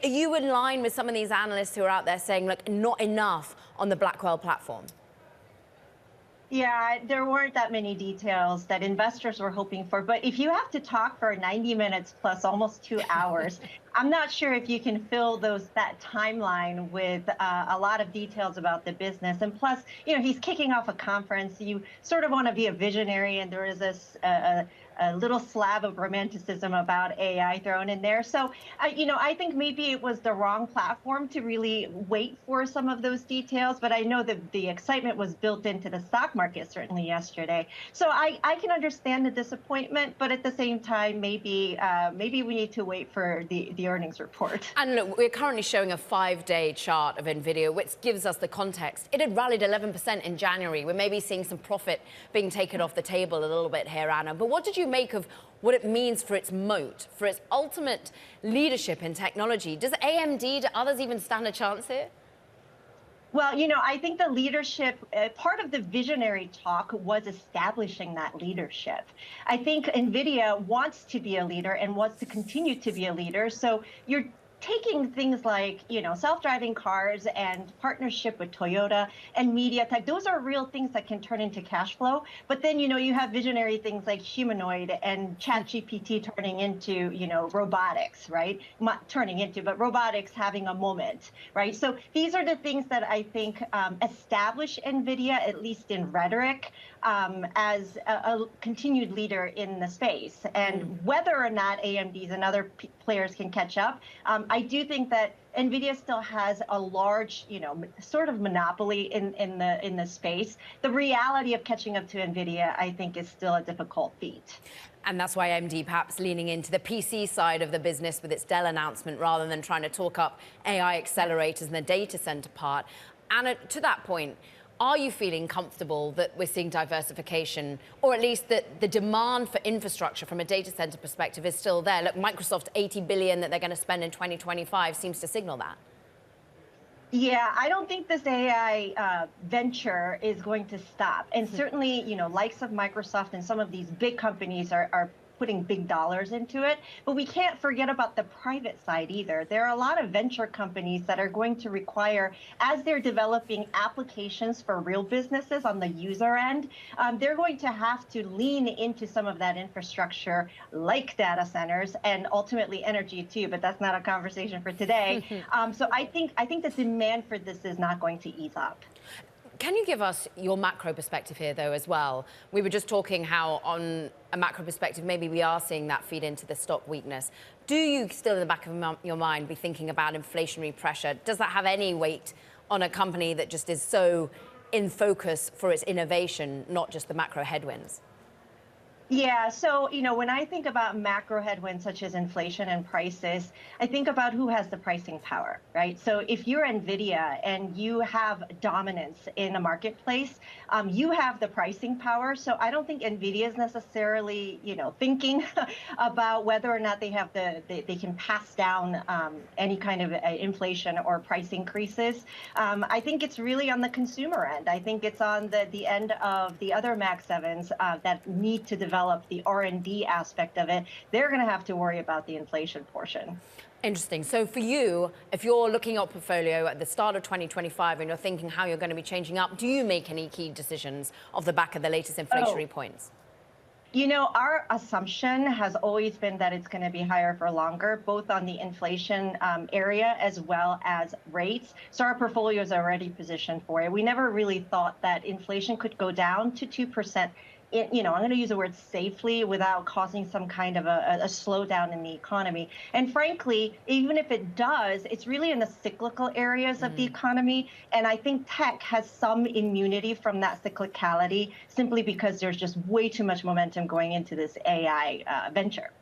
Are you in line with some of these analysts who are out there saying, look, not enough on the Blackwell platform? Yeah, there weren't that many details that investors were hoping for. But if you have to talk for 90 minutes plus almost 2 hours, I'm not sure if you can fill that timeline with a lot of details about the business. And plus, he's kicking off a conference. You sort of want to be a visionary, and there is a little slab of romanticism about AI thrown in there. So, I think maybe it was the wrong platform to really wait for some of those details. But I know that the excitement was built into the stock market certainly yesterday. So I can understand the disappointment, but at the same time, maybe we need to wait for the earnings report. And look, we're currently showing a 5-day chart of Nvidia, which gives us the context. It had rallied 11% in January. We're maybe seeing some profit being taken off the table a little bit here, Anna. But what did you make of what it means for its moat, for its ultimate leadership in technology? Does AMD, do others even stand a chance here? Well, I think the leadership, part of the visionary talk was establishing that leadership. I think Nvidia wants to be a leader and wants to continue to be a leader. So you're taking things like, self-driving cars and partnership with Toyota and MediaTek. Those are real things that can turn into cash flow. But then, you have visionary things like humanoid and ChatGPT turning into, robotics, right? Not turning into, but robotics having a moment, right? So these are the things that I think establish Nvidia, at least in rhetoric, as a continued leader in the space. And whether or not AMDs and other players can catch up, I do think that Nvidia still has a large, sort of monopoly in the space. The reality of catching up to Nvidia, I think, is still a difficult feat. And that's why AMD perhaps leaning into the PC side of the business with its Dell announcement rather than trying to talk up AI accelerators and the data center part. Anna, to that point, are you feeling comfortable that we're seeing diversification, or at least that the demand for infrastructure from a data center perspective is still there? Look, Microsoft, $80 billion that they're going to spend in 2025 seems to signal that. Yeah, I don't think this AI venture is going to stop. And certainly, likes of Microsoft and some of these big companies are putting big dollars into it. But we can't forget about the private side either. There are a lot of venture companies that are going to require, as they're developing applications for real businesses on the user end, they're going to have to lean into some of that infrastructure, like data centers and ultimately energy too. But that's not a conversation for today. So I think the demand for this is not going to ease up. Can you give us your macro perspective here, though, as well? We were just talking how, on a macro perspective, maybe we are seeing that feed into the stock weakness. Do you still, in the back of your mind, be thinking about inflationary pressure? Does that have any weight on a company that just is so in focus for its innovation, not just the macro headwinds? Yeah, so, when I think about macro headwinds such as inflation and prices, I think about who has the pricing power, right? So if you're Nvidia and you have dominance in a marketplace, you have the pricing power. So I don't think Nvidia is necessarily, thinking about whether or not they can pass down any kind of inflation or price increases. I think it's really on the consumer end. I think it's on the end of the other Mag 7s that need to develop the R&D aspect of it. They're going to have to worry about the inflation portion. Interesting. So for you, if you're looking at portfolio at the start of 2025 and you're thinking how you're going to be changing up, do you make any key decisions off the back of the latest inflationary points? Our assumption has always been that it's going to be higher for longer, both on the inflation area as well as rates. So our portfolio is already positioned for it. We never really thought that inflation could go down to 2%. I'm going to use the word safely without causing some kind of a slowdown in the economy. And frankly, even if it does, it's really in the cyclical areas of the economy. And I think tech has some immunity from that cyclicality simply because there's just way too much momentum going into this AI venture.